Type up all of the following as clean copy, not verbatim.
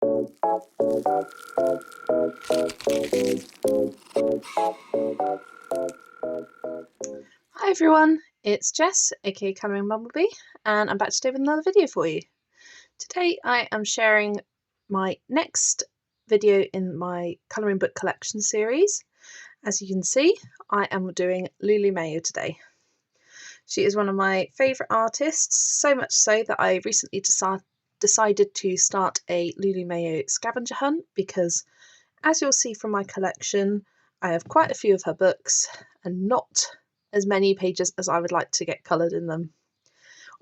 Hi everyone, it's Jess, aka Colouring Bumblebee, and I'm back today with another video for you. Today I am sharing my next video in my colouring book collection series. As you can see, I am doing Lulu Mayo today. She is one of my favourite artists, so much so that I recently decided to start a Lulu Mayo scavenger hunt because, as you'll see from my collection, I have quite a few of her books and not as many pages as I would like to get coloured in them.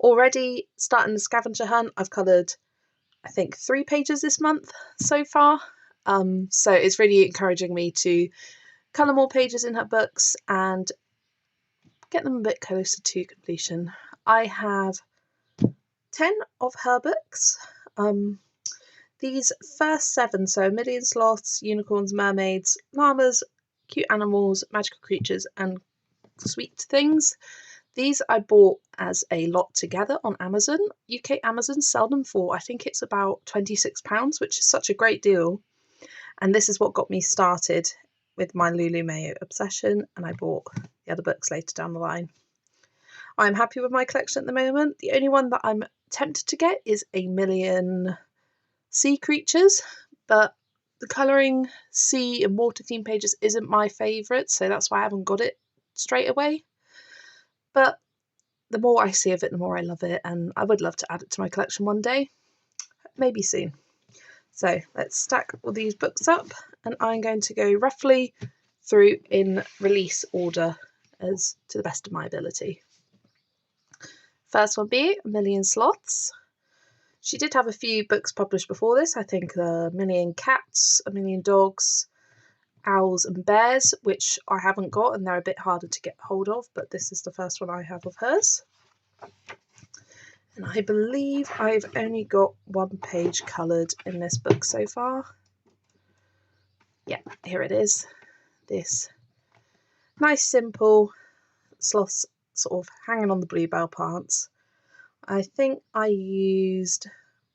Already starting the scavenger hunt, I've coloured I think 3 pages this month so far, so it's really encouraging me to colour more pages in her books and get them a bit closer to completion. I have 10 of her books. These first 7, so A Million Sloths, Unicorns, Mermaids, Llamas, Cute Animals, Magical Creatures and Sweet Things. These I bought as a lot together on Amazon. UK Amazon sell them for, I think it's about £26, which is such a great deal. And this is what got me started with my Lulu Mayo obsession, and I bought the other books later down the line. I'm happy with my collection at the moment. The only one that I'm tempted to get is A Million Sea Creatures, but the colouring sea and water theme pages isn't my favourite, so that's why I haven't got it straight away. But the more I see of it, the more I love it, and I would love to add it to my collection one day, maybe soon. So let's stack all these books up, and I'm going to go roughly through in release order as to the best of my ability. First one be A Million Sloths. She did have a few books published before this, I think A Million Cats, A Million Dogs, Owls and Bears, which I haven't got and they're a bit harder to get hold of, but this is the first one I have of hers. And I believe I've only got 1 page coloured in this book so far. Yeah, here it is. This nice simple sloths sort of hanging on the bluebell plants. I think I used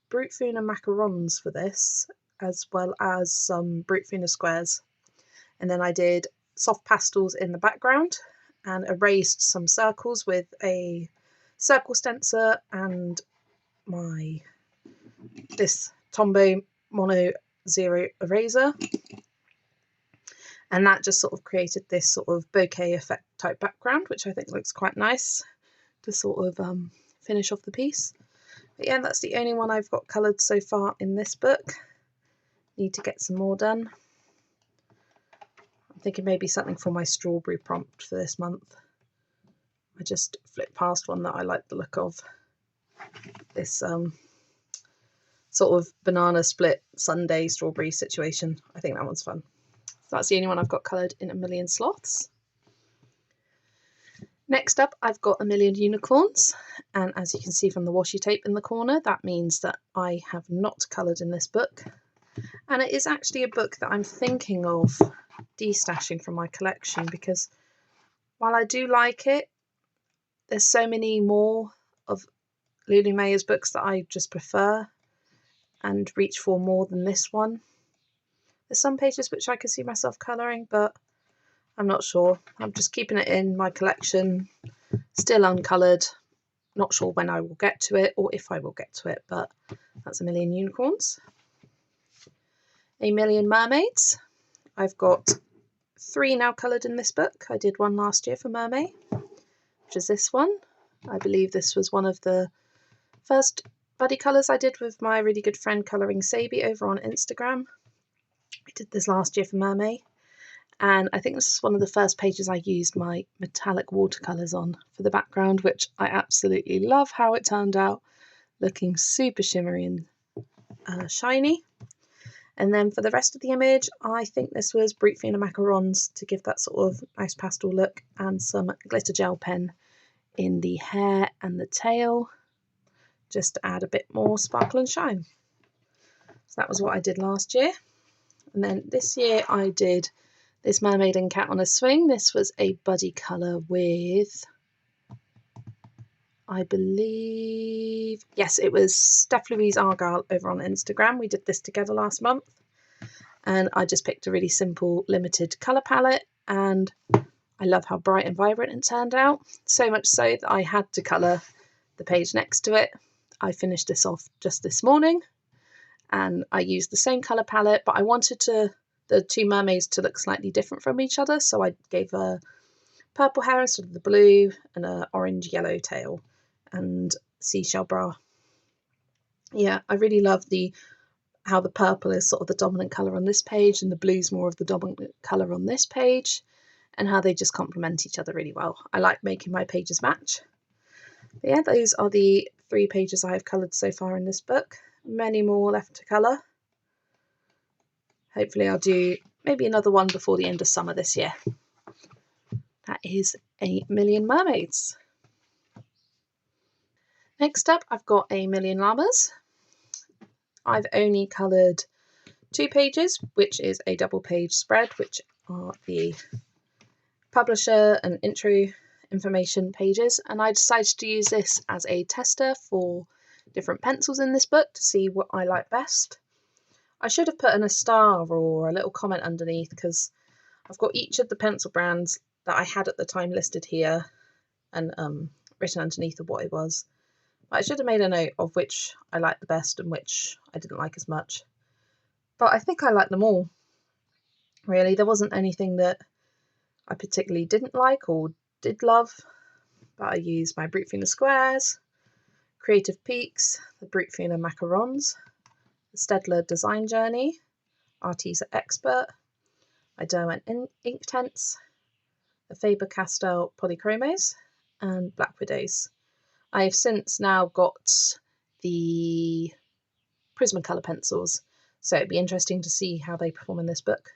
Brute Funa macarons for this, as well as some Brute Funa squares. And then I did soft pastels in the background and erased some circles with a circle stencil and this Tombow Mono Zero eraser. And that just sort of created this sort of bokeh effect type background, which I think looks quite nice to sort of finish off the piece. But yeah, that's the only one I've got coloured so far in this book. Need to get some more done. I'm thinking maybe something for my strawberry prompt for this month. I just flipped past one that I like the look of. This sort of banana split sundae strawberry situation. I think that one's fun. So that's the only one I've got coloured in A Million Sloths. Next up, I've got A Million Unicorns, and as you can see from the washi tape in the corner, that means that I have not coloured in this book. And it is actually a book that I'm thinking of destashing from my collection, because while I do like it, there's so many more of Lulu Mayo's books that I just prefer and reach for more than this one. There's some pages which I could see myself colouring, but I'm not sure. I'm just keeping it in my collection, still uncoloured. Not sure when I will get to it or if I will get to it, but that's A Million Unicorns. A Million Mermaids. I've got 3 now coloured in this book. I did one last year for Mermaid, which is this one. I believe this was one of the first buddy colours I did with my really good friend Colouring Sabi over on Instagram. I did this last year for Mermaid, and I think this is one of the first pages I used my metallic watercolours on for the background, which I absolutely love how it turned out, looking super shimmery and shiny. And then for the rest of the image, I think this was Brute Funa macarons to give that sort of nice pastel look, and some glitter gel pen in the hair and the tail, just to add a bit more sparkle and shine. So that was what I did last year. And then this year I did this Mermaid and Cat on a Swing. This was a buddy colour with I believe, yes, it was Steph Louise Argyle over on Instagram. We did this together last month, and I just picked a really simple limited colour palette, and I love how bright and vibrant it turned out, so much so that I had to colour the page next to it. I finished this off just this morning, and I used the same colour palette, but I wanted the two mermaids to look slightly different from each other, so I gave her purple hair instead of the blue, and an orange yellow tail and seashell bra. Yeah, I really love how the purple is sort of the dominant colour on this page and the blue's more of the dominant colour on this page, and how they just complement each other really well. I like making my pages match. But yeah, those are the 3 pages I have coloured so far in this book. Many more left to colour. Hopefully I'll do maybe another one before the end of summer this year. That is A Million Mermaids. Next up, I've got A Million Llamas. I've only coloured 2 pages, which is a double page spread, which are the publisher and intro information pages, and I decided to use this as a tester for different pencils in this book to see what I like best. I should have put in a star or a little comment underneath, because I've got each of the pencil brands that I had at the time listed here and written underneath of what it was. I should have made a note of which I liked the best and which I didn't like as much. But I think I liked them all, really. There wasn't anything that I particularly didn't like or did love. But I used my Brute Fina squares, Creative Peaks, the Brute Fina macarons, the Staedtler Design Journey, Arteza Expert, my Derwent Inktense, the Faber-Castell Polychromos, and Black Widows. I have since now got the Prismacolor pencils, so it'd be interesting to see how they perform in this book.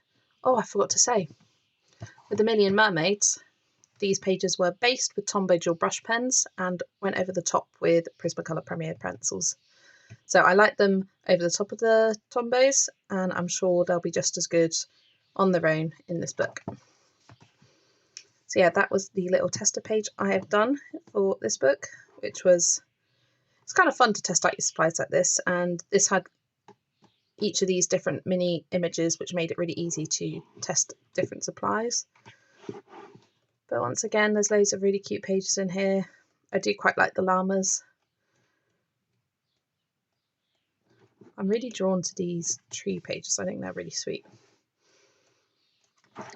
Oh, I forgot to say, with A Million Mermaids, these pages were based with Tombow dual brush pens and went over the top with Prismacolor Premier pencils. So I like them over the top of the Tombows, and I'm sure they'll be just as good on their own in this book. So yeah, that was the little tester page I have done for this book, which was, it's kind of fun to test out your supplies like this, and this had each of these different mini images, which made it really easy to test different supplies. But once again, there's loads of really cute pages in here. I do quite like the llamas. I'm really drawn to these tree pages. I think they're really sweet.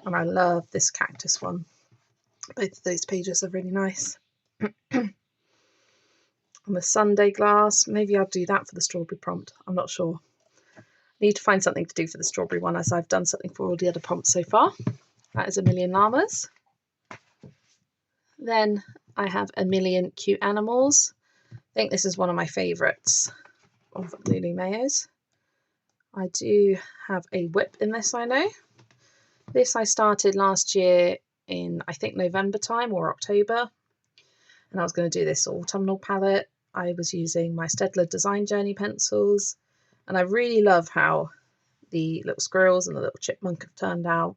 And I love this cactus one. Both of those pages are really nice. And the Sunday glass, maybe I'll do that for the strawberry prompt. I'm not sure. I need to find something to do for the strawberry one, as I've done something for all the other prompts so far. That is A Million Llamas. Then I have A Million Cute Animals. I think this is one of my favourites of Lulu Mayo's. I do have a whip in this, I know. This I started last year in, I think, November time or October, and I was going to do this autumnal palette. I was using my Staedtler Design Journey pencils, and I really love how the little squirrels and the little chipmunk have turned out.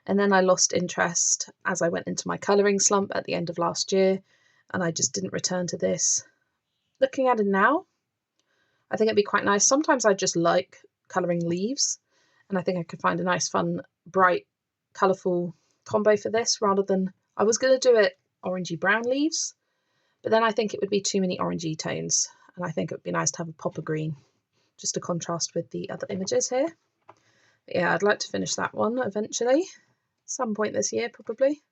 And then I lost interest as I went into my colouring slump at the end of last year, and I just didn't return to this. Looking at it now, I think it'd be quite nice. Sometimes I just like colouring leaves, and I think I could find a nice, fun, bright, colourful combo for this, rather than, I was going to do it orangey brown leaves, but then I think it would be too many orangey tones, and I think it would be nice to have a pop of green, just to contrast with the other images here. But yeah, I'd like to finish that one eventually, some point this year probably.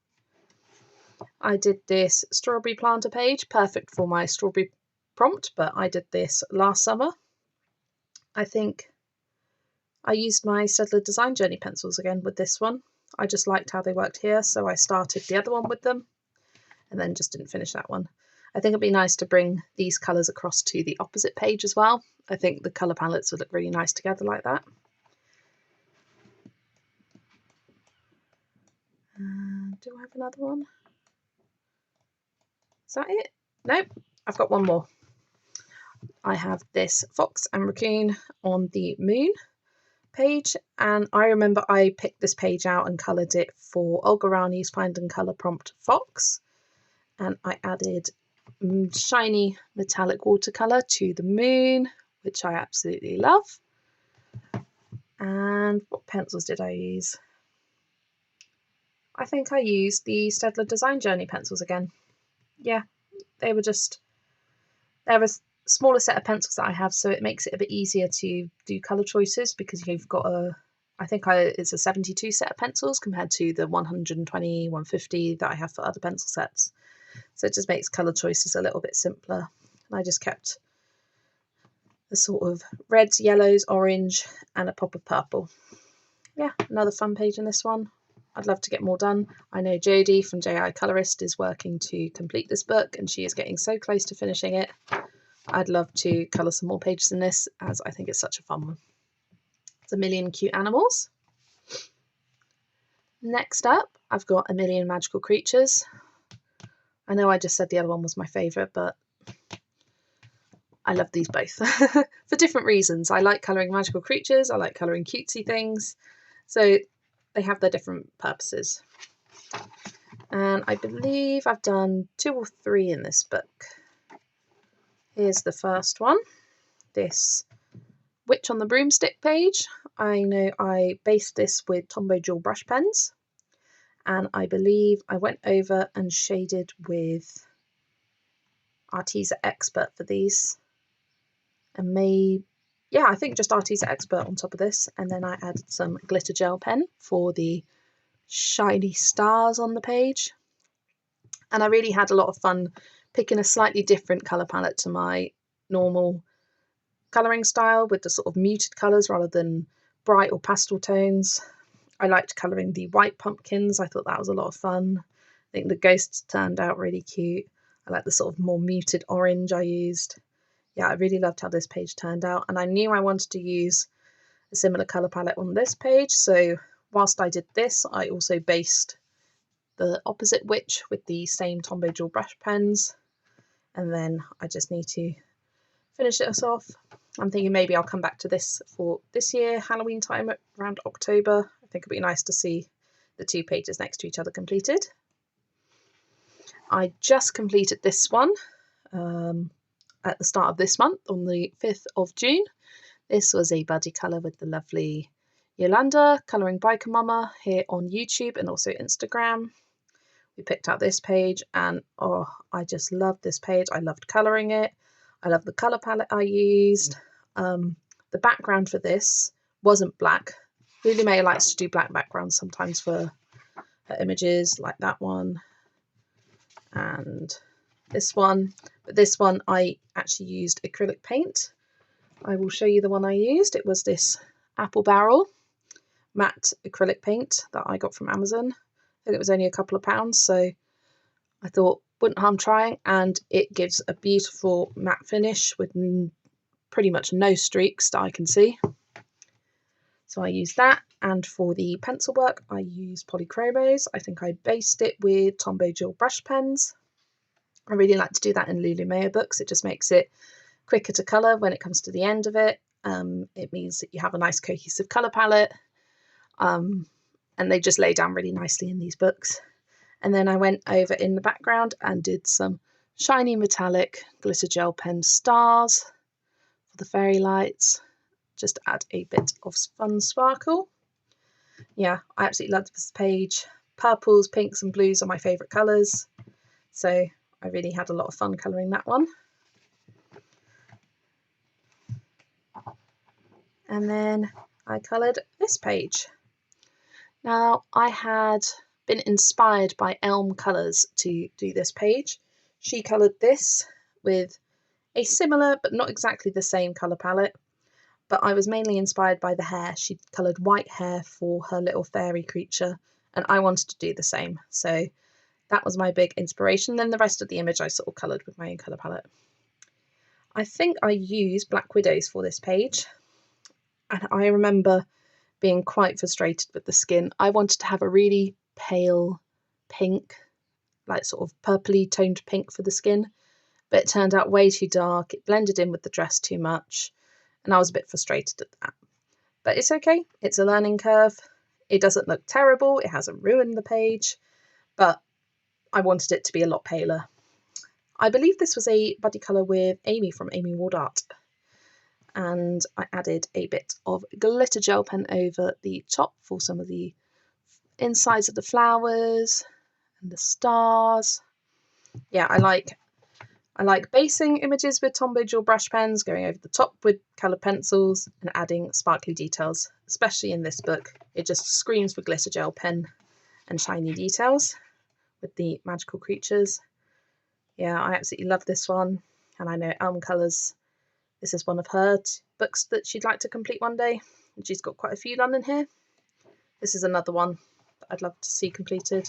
I did this strawberry planter page, perfect for my strawberry prompt, but I did this last summer. I think I used my Staedtler Design Journey pencils again with this one. I just liked how they worked here, so I started the other one with them and then just didn't finish that one. I think it'd be nice to bring these colours across to the opposite page as well. I think the colour palettes would look really nice together like that. Do I have another one? Is that it? Nope, I've got one more. I have this fox and raccoon on the moon page, and I remember I picked this page out and coloured it for Olga Rani's Find and Colour prompt Fox, and I added shiny metallic watercolour To the Moon, which I absolutely love. And what pencils did I use? I think I used the Staedtler Design Journey pencils again. Yeah, they're a smaller set of pencils that I have, so it makes it a bit easier to do colour choices, because you've got it's a 72 set of pencils compared to the 120, 150 that I have for other pencil sets. So it just makes colour choices a little bit simpler. And I just kept the sort of reds, yellows, orange, and a pop of purple. Yeah, another fun page in this one. I'd love to get more done. I know Jodie from JI Colorist is working to complete this book, and she is getting so close to finishing it. I'd love to colour some more pages in this, as I think it's such a fun one. It's A Million Cute Animals. Next up, I've got A Million Magical Creatures. I know I just said the other one was my favourite, but I love these both for different reasons. I like colouring magical creatures, I like colouring cutesy things, so they have their different purposes. And I believe I've done 2 or 3 in this book. Here's the first one, this Witch on the Broomstick page. I know I based this with Tombow Jewel brush pens, and I believe I went over and shaded with Arteza Expert for these, and I think just Arteza Expert on top of this, and then I added some glitter gel pen for the shiny stars on the page. And I really had a lot of fun picking a slightly different colour palette to my normal colouring style, with the sort of muted colours rather than bright or pastel tones. I liked colouring the white pumpkins. I thought that was a lot of fun. I think the ghosts turned out really cute. I like the sort of more muted orange I used. Yeah, I really loved how this page turned out, and I knew I wanted to use a similar colour palette on this page, so whilst I did this, I also based the opposite witch with the same Tombow Jewel brush pens, and then I just need to finish it off. I'm thinking maybe I'll come back to this for this year, Halloween time, around October. I think it'd be nice to see the 2 pages next to each other completed. I just completed this one at the start of this month, on the 5th of June. This was a buddy colour with the lovely Yolanda, Colouring Biker Mama, here on YouTube and also Instagram. We picked out this page, and oh, I just loved this page. I loved colouring it. I love the colour palette I used. The background for this wasn't black. Lulu Mayo likes to do black backgrounds sometimes for her images, like that one and this one. But this one I actually used acrylic paint. I will show you the one I used. It was this Apple Barrel matte acrylic paint that I got from Amazon. I think it was only a couple of pounds, so I thought wouldn't harm trying, and it gives a beautiful matte finish with pretty much no streaks that I can see. So I used that, and for the pencil work I used polychromos. I think I based it with Tombow Jewel brush pens. I really like to do that in Lulu Mayo books. It just makes it quicker to colour when it comes to the end of it. It means that you have a nice cohesive colour palette, and they just lay down really nicely in these books. And then I went over in the background and did some shiny metallic glitter gel pen stars for the fairy lights, just to add a bit of fun sparkle. Yeah, I absolutely love this page. Purples, pinks and blues are my favourite colours, so I really had a lot of fun colouring that one. And then I coloured this page. Now, I had been inspired by Elm Colours to do this page. She coloured this with a similar but not exactly the same colour palette, but I was mainly inspired by the hair. She coloured white hair for her little fairy creature, and I wanted to do the same, so that was my big inspiration. Then the rest of the image I sort of coloured with my own colour palette. I think I used Black Widows for this page, and I remember being quite frustrated with the skin. I wanted to have a really pale pink, like sort of purpley toned pink for the skin, but it turned out way too dark. It blended in with the dress too much, and I was a bit frustrated at that. But it's okay, it's a learning curve. It doesn't look terrible, it hasn't ruined the page, but I wanted it to be a lot paler. I believe this was a buddy colour with Amy from Amy Ward Art. And I added a bit of glitter gel pen over the top for some of the insides of the flowers and the stars. Yeah, I like basing images with Tombow gel brush pens, going over the top with coloured pencils and adding sparkly details, especially in this book. It just screams for glitter gel pen and shiny details with the magical creatures. Yeah, I absolutely love this one, and I know Elm Colours, this is one of her books that she'd like to complete one day, and she's got quite a few done in here. This is another one that I'd love to see completed.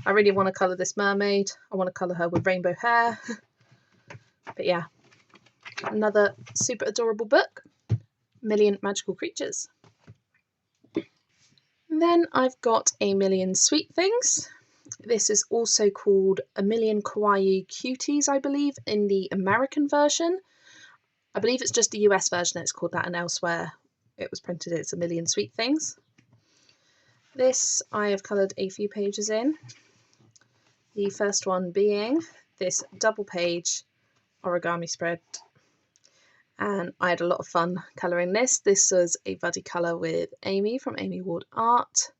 I really want to colour this mermaid. I want to colour her with rainbow hair. But yeah, another super adorable book, Million Magical Creatures. And then I've got A Million Sweet Things. This is also called A Million Kawaii Cuties, I believe, in the American version. I believe it's just the US version it's called that, and elsewhere it was printed it's A Million Sweet Things. This I have coloured a few pages in. The first one being this double page origami spread. And I had a lot of fun colouring this. This was a buddy colour with Amy from Amy Ward Art.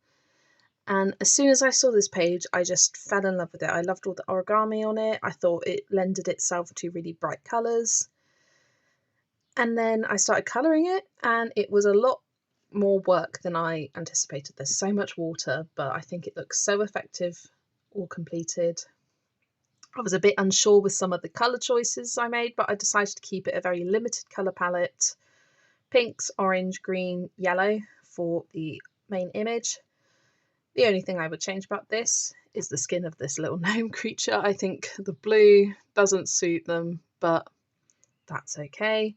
And as soon as I saw this page, I just fell in love with it. I loved all the origami on it. I thought it lended itself to really bright colours. And then I started colouring it, and it was a lot more work than I anticipated. There's so much water, but I think it looks so effective, all completed. I was a bit unsure with some of the colour choices I made, but I decided to keep it a very limited colour palette. Pinks, orange, green, yellow for the main image. The only thing I would change about this is the skin of this little gnome creature. I think the blue doesn't suit them, but that's okay.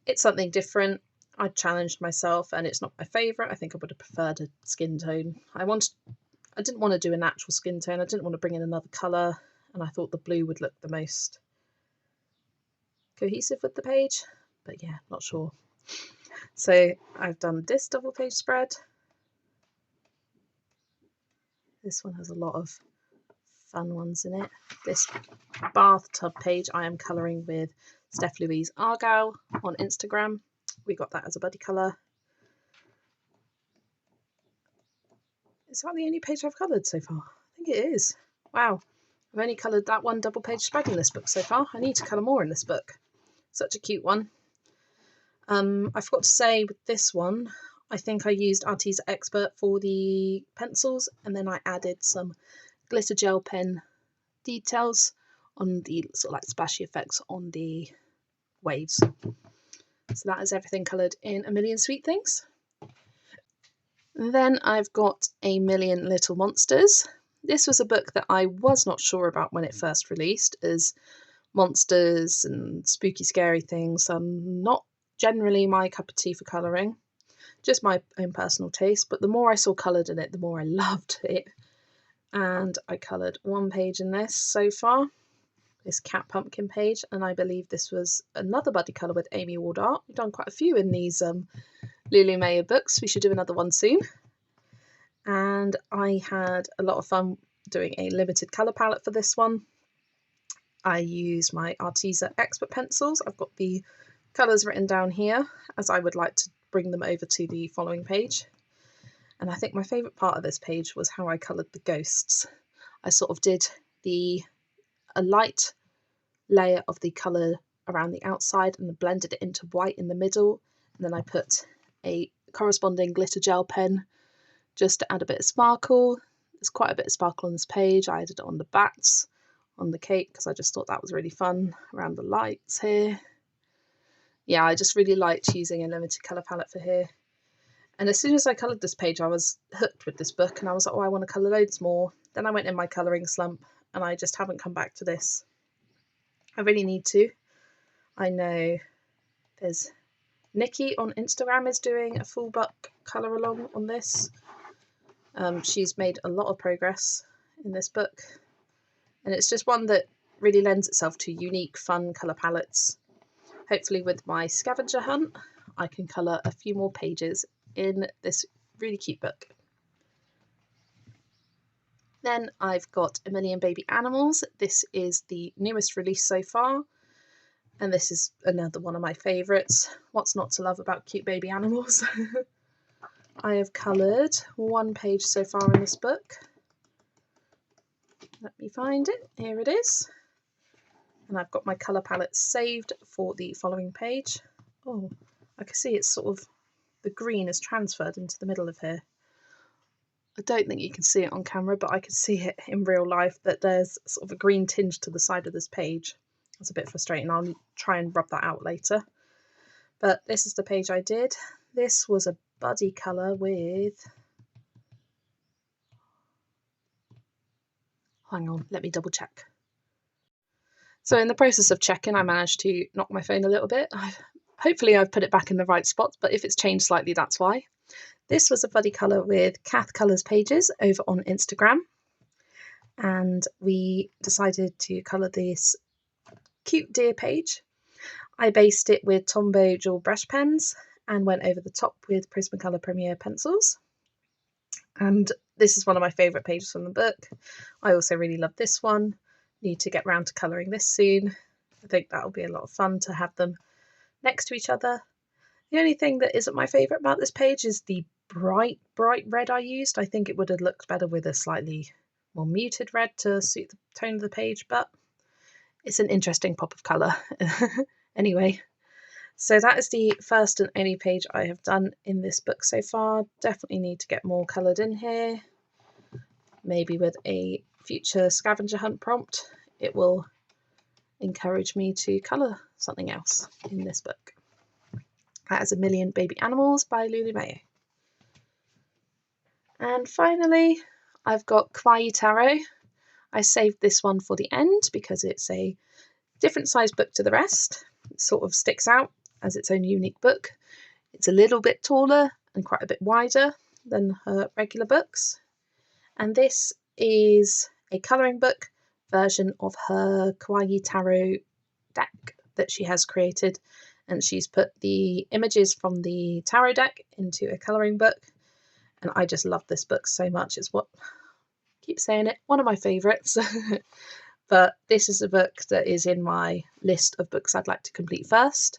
It's something different. I challenged myself, and it's not my favourite. I think I would have preferred a skin tone. I didn't want to do a natural skin tone. I didn't want to bring in another colour, and I thought the blue would look the most cohesive with the page. But yeah, not sure. So I've done this double page spread. This one has a lot of fun ones in it. This bathtub page I am colouring with Steph Louise Argyle on Instagram. We got that as a buddy colour. Is that the only page I've coloured so far? I think it is. Wow. I've only coloured that one double page spread in this book so far. I need to colour more in this book. Such a cute one. I forgot to say with this one, I think I used Arteza Expert for the pencils, and then I added some glitter gel pen details on the sort of like splashy effects on the waves. So that is everything coloured in A Million Sweet Things. Then I've got A Million Little Monsters. This was a book that I was not sure about when it first released, as monsters and spooky scary things are not generally my cup of tea for colouring, just my own personal taste. But the more I saw coloured in it, the more I loved it. And I coloured one page in this so far, this cat pumpkin page, and I believe this was another buddy colour with Amy Ward Art. We've done quite a few in these Lulu Mayo books. We should do another one soon. And I had a lot of fun doing a limited colour palette for this one. I used my Arteza Expert pencils. I've got the colours written down here, as I would like to bring them over to the following page. And I think my favourite part of this page was how I coloured the ghosts. I sort of did a light layer of the colour around the outside and blended it into white in the middle, and then I put a corresponding glitter gel pen just to add a bit of sparkle. There's quite a bit of sparkle on this page. I added it on the bats, on the cape, because I just thought that was really fun around the lights here. Yeah, I just really liked using a limited colour palette for here. And as soon as I coloured this page, I was hooked with this book, and I was like, oh, I want to colour loads more. Then I went in my colouring slump, and I just haven't come back to this. I really need to. I know there's Nikki on Instagram is doing a full book colour along on this. She's made a lot of progress in this book, and it's just one that really lends itself to unique, fun colour palettes. Hopefully with my scavenger hunt, I can colour a few more pages in this really cute book. Then I've got A Million Baby Animals. This is the newest release so far, and this is another one of my favourites. What's not to love about cute baby animals? I have coloured one page so far in this book. Let me find it. Here it is. And I've got my colour palette saved for the following page. Oh, I can see it's sort of, the green is transferred into the middle of here. I don't think you can see it on camera, but I can see it in real life that there's sort of a green tinge to the side of this page. That's a bit frustrating. I'll try and rub that out later. But this is the page I did. This was a buddy colour with... Hang on, let me double check. So in the process of checking, I managed to knock my phone a little bit. Hopefully I've put it back in the right spot, but if it's changed slightly, that's why. This was a buddy colour with Kath Colours Pages over on Instagram. And we decided to colour this cute deer page. I based it with Tombow dual brush pens and went over the top with Prismacolor Premier pencils. And this is one of my favourite pages from the book. I also really love this one. Need to get round to colouring this soon. I think that'll be a lot of fun to have them next to each other. The only thing that isn't my favourite about this page is the bright red I used. I think it would have looked better with a slightly more muted red to suit the tone of the page, but it's an interesting pop of colour. Anyway, so that is the first and only page I have done in this book so far. Definitely need to get more coloured in here. Maybe with a future scavenger hunt prompt, it will encourage me to colour something else in this book. That is A Million Baby Animals by Lulu Mayo. And finally, I've got Kawaii Tarot. I saved this one for the end because it's a different size book to the rest. It sort of sticks out as its own unique book. It's a little bit taller and quite a bit wider than her regular books. And this is a colouring book version of her Kawaii Tarot deck that she has created. And she's put the images from the tarot deck into a colouring book. And I just love this book so much. It's what, I keep saying it, one of my favourites. But this is a book that is in my list of books I'd like to complete first.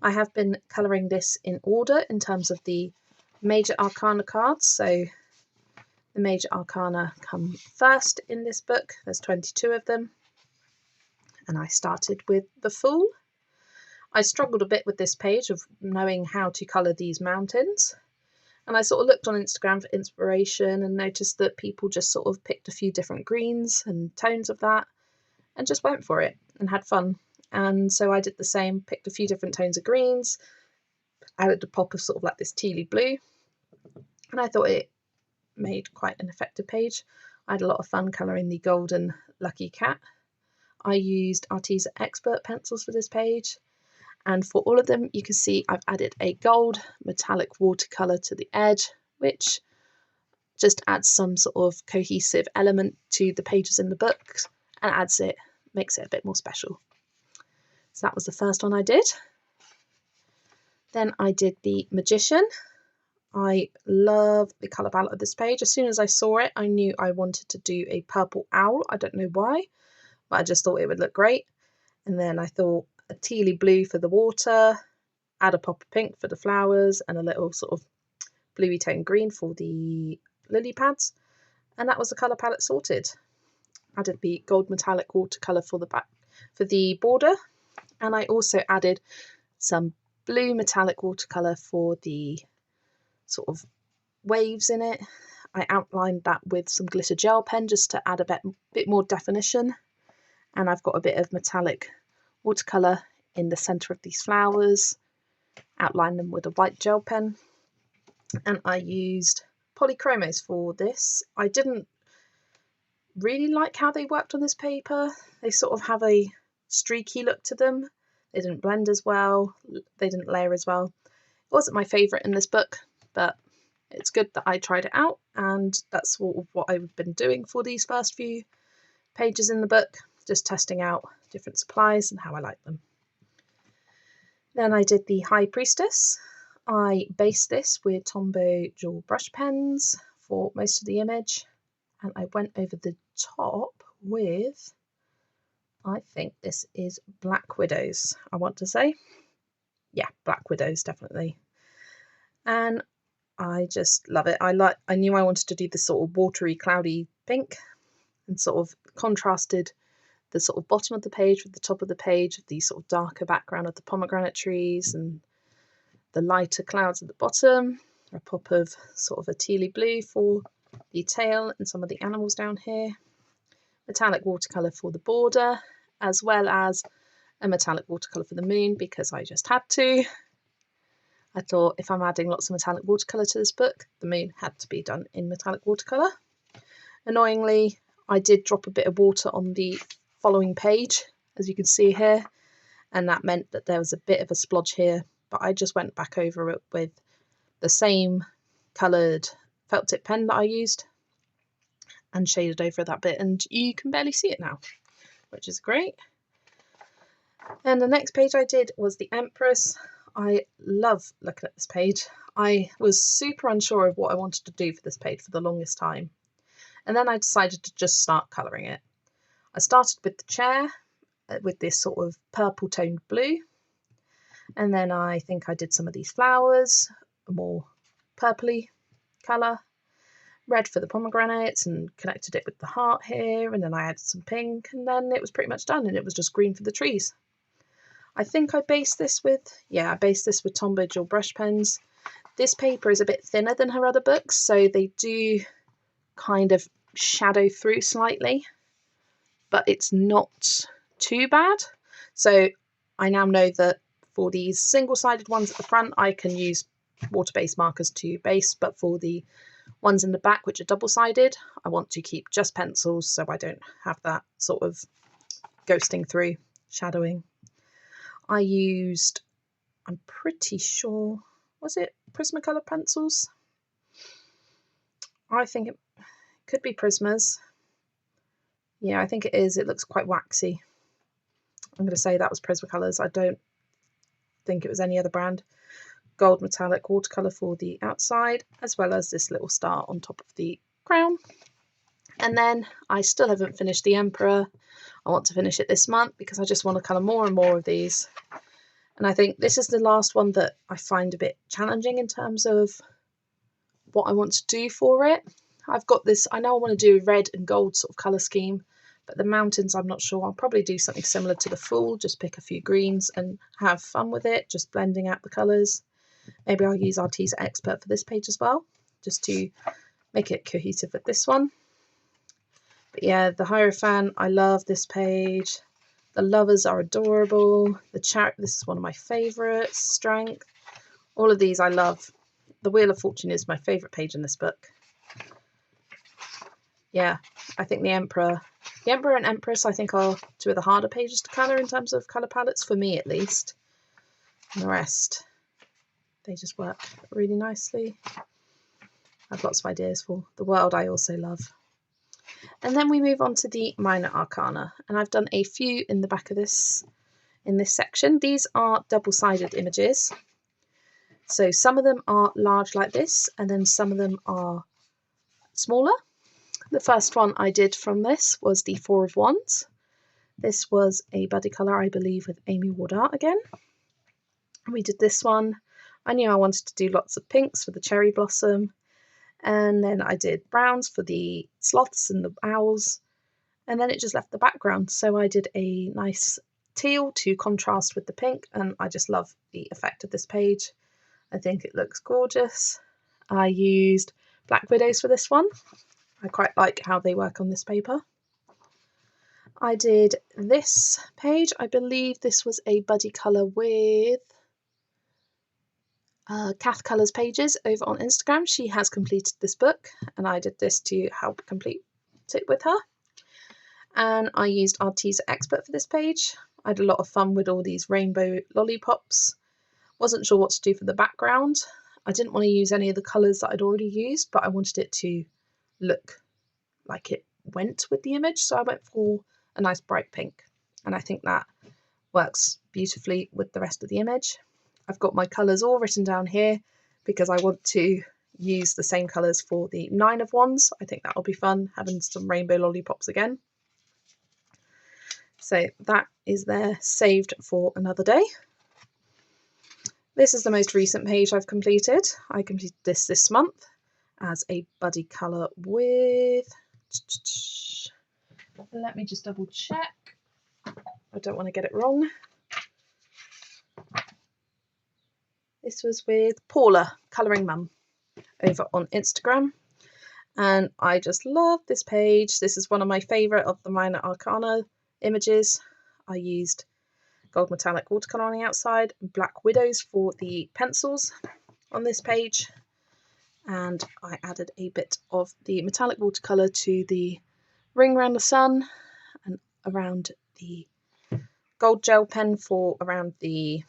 I have been colouring this in order in terms of the major arcana cards. So the major arcana come first in this book. There's 22 of them. And I started with the Fool. I struggled a bit with this page of knowing how to colour these mountains. And I sort of looked on Instagram for inspiration and noticed that people just sort of picked a few different greens and tones of that and just went for it and had fun. And so I did the same, picked a few different tones of greens, added a pop of sort of like this tealy blue. And I thought it made quite an effective page. I had a lot of fun colouring the golden lucky cat. I used Arteza Expert pencils for this page. And for all of them, you can see I've added a gold metallic watercolour to the edge, which just adds some sort of cohesive element to the pages in the book and makes it a bit more special. So that was the first one I did. Then I did the Magician. I love the colour palette of this page. As soon as I saw it, I knew I wanted to do a purple owl. I don't know why, but I just thought it would look great. And then I thought a tealy blue for the water, add a pop of pink for the flowers, and a little sort of bluey tone green for the lily pads. And that was the colour palette sorted. Added the gold metallic watercolour for the back, for the border. And I also added some blue metallic watercolour for the sort of waves in it. I outlined that with some glitter gel pen just to add a bit more definition. And I've got a bit of metallic watercolour in the centre of these flowers, outline them with a white gel pen. And I used polychromos for this. I didn't really like how they worked on this paper. They sort of have a streaky look to them. They didn't blend as well, they didn't layer as well. It wasn't my favourite in this book, but it's good that I tried it out, and that's sort of what I've been doing for these first few pages in the book, just testing out different supplies and how I like them. Then I did the High Priestess. I based this with Tombow dual brush pens for most of the image. and I went over the top with, I think this is Black Widows, I want to say. Yeah, Black Widows, definitely. And I just love it. I knew I wanted to do this sort of watery, cloudy pink, and sort of contrasted the sort of bottom of the page with the top of the page, the sort of darker background of the pomegranate trees and the lighter clouds at the bottom. A pop of sort of a tealy blue for the tail and some of the animals down here. Metallic watercolour for the border, as well as a metallic watercolour for the moon, because I just had to. I thought if I'm adding lots of metallic watercolour to this book, the moon had to be done in metallic watercolour. Annoyingly, I did drop a bit of water on the following page, as you can see here, and that meant that there was a bit of a splodge here, but I just went back over it with the same coloured felt tip pen that I used and shaded over that bit, and you can barely see it now, which is great. And the next page I did was the Empress. I love looking at this page. I was super unsure of what I wanted to do for this page for the longest time, and then I decided to just start colouring it. I started with the chair with this sort of purple toned blue, and then I think I did some of these flowers, a more purpley colour, red for the pomegranates, and connected it with the heart here, and then I added some pink, and then it was pretty much done, and it was just green for the trees. I think I based this with, I based this with Tombow Dual brush pens. This paper is a bit thinner than her other books, so they do kind of shadow through slightly, but it's not too bad. So I now know that for these single-sided ones at the front, I can use water-based markers to base, but for the ones in the back, which are double-sided, I want to keep just pencils so I don't have that sort of ghosting through shadowing. I used, I'm pretty sure, was it Prismacolor pencils? I think it could be Prismas. Yeah, I think it is. It looks quite waxy. I'm going to say that was Prismacolors. I don't think it was any other brand. Gold metallic watercolour for the outside, as well as this little star on top of the crown. And then I still haven't finished the Emperor. I want to finish it this month because I just want to colour more and more of these. And I think this is the last one that I find a bit challenging in terms of what I want to do for it. I've got this, I know I want to do a red and gold sort of colour scheme, but the mountains I'm not sure. I'll probably do something similar to the Fool, just pick a few greens and have fun with it, just blending out the colours. Maybe I'll use Arteza Expert for this page as well, just to make it cohesive with this one. But yeah, the Hierophant, I love this page. The lovers are adorable. The chariot, this is one of my favourites. Strength. All of these I love. The Wheel of Fortune is my favourite page in this book. Yeah, I think the Emperor and Empress I think are two of the harder pages to colour in terms of colour palettes, for me at least. And the rest, they just work really nicely. I have lots of ideas for. The World I also love. And then we move on to the Minor Arcana, and I've done a few in the back of this, in this section. These are double-sided images. So some of them are large like this, and then some of them are smaller. The first one I did from this was the Four of Wands. This was a buddy colour, I believe, with Amy Ward Art again. We did this one. I knew I wanted to do lots of pinks for the cherry blossom. And then I did browns for the sloths and the owls. And then it just left the background. So I did a nice teal to contrast with the pink. And I just love the effect of this page. I think it looks gorgeous. I used Black Widows for this one. I quite like how they work on this paper. I did this page. I believe this was a buddy colour with Kath Colours Pages over on Instagram. She has completed this book, and I did this to help complete it with her. And I used Arteza Expert for this page. I had a lot of fun with all these rainbow lollipops. Wasn't sure what to do for the background. I didn't want to use any of the colours that I'd already used, but I wanted it to look like it went with the image, so I went for a nice bright pink, and I think that works beautifully with the rest of the image. I've got my colours all written down here because I want to use the same colours for the 9 of Wands. I think that'll be fun, having some rainbow lollipops again. So that is there, saved for another day. This is the most recent page I've completed. I completed this month as a buddy colour with... Let me just double check. I don't want to get it wrong. This was with Paula, Colouring Mum, over on Instagram. And I just love this page. This is one of my favourite of the Minor Arcana images. I used gold metallic watercolour on the outside, black widows for the pencils on this page, and I added a bit of the metallic watercolour to the ring around the sun and around the gold gel pen for around the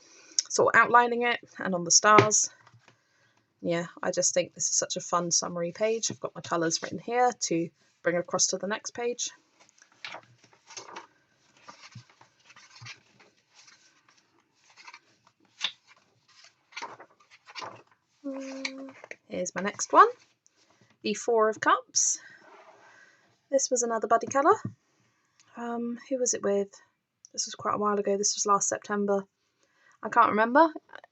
sort of outlining it and on the stars. Yeah, I just think this is such a fun summary page. I've got my colours written here to bring across to the next page. Here's my next one, the 4 of Cups. This was another buddy colour. Who was it with? This was quite a while ago. This was last September. I can't remember.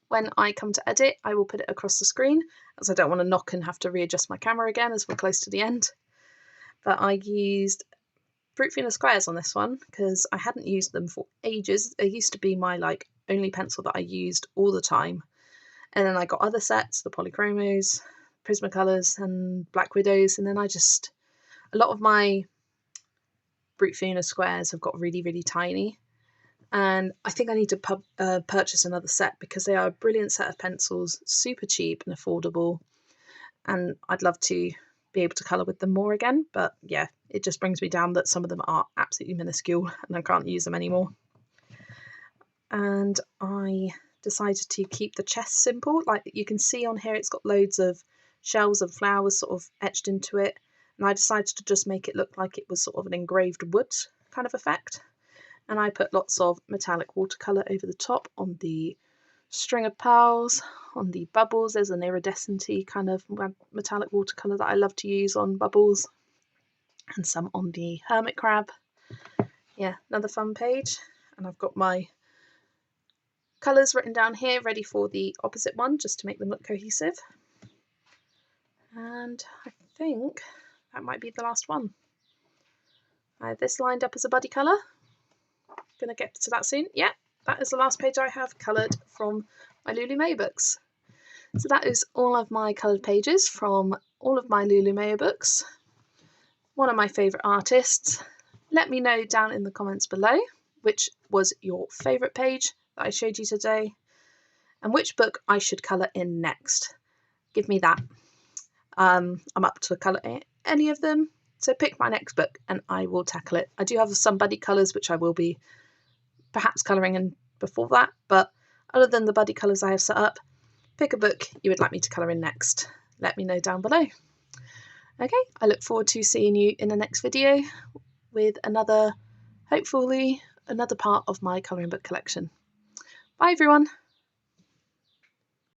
When I come to edit, I will put it across the screen, as I don't want to knock and have to readjust my camera again as we're close to the end. But I used Fruit Fina squares on this one because I hadn't used them for ages. They used to be my only pencil that I used all the time. And then I got other sets, the Polychromos, Prismacolors and Black Widows, and then a lot of my Fruit Fina squares have got really, really tiny. And I think I need to purchase another set because they are a brilliant set of pencils, super cheap and affordable. And I'd love to be able to colour with them more again. But yeah, it just brings me down that some of them are absolutely minuscule and I can't use them anymore. And I decided to keep the chest simple. Like you can see on here, it's got loads of shells and flowers sort of etched into it. And I decided to just make it look like it was sort of an engraved wood kind of effect. And I put lots of metallic watercolour over the top on the string of pearls, on the bubbles. There's an iridescent-y kind of metallic watercolour that I love to use on bubbles, and some on the hermit crab. Yeah, another fun page. And I've got my colours written down here, ready for the opposite one, just to make them look cohesive. And I think that might be the last one. I have this lined up as a buddy colour. Gonna get to that soon. Yeah, that is the last page I have coloured from my Lulu Mayo books. So that is all of my coloured pages from all of my Lulu Mayo books. One of my favourite artists. Let me know down in the comments below which was your favourite page that I showed you today and which book I should colour in next. Give me that. I'm up to colour any of them, so pick my next book and I will tackle it. I do have some buddy colours which I will be perhaps colouring in before that, but other than the buddy colours I have set up, pick a book you would like me to colour in next. Let me know down below. Okay, I look forward to seeing you in the next video with hopefully another part of my colouring book collection. Bye everyone!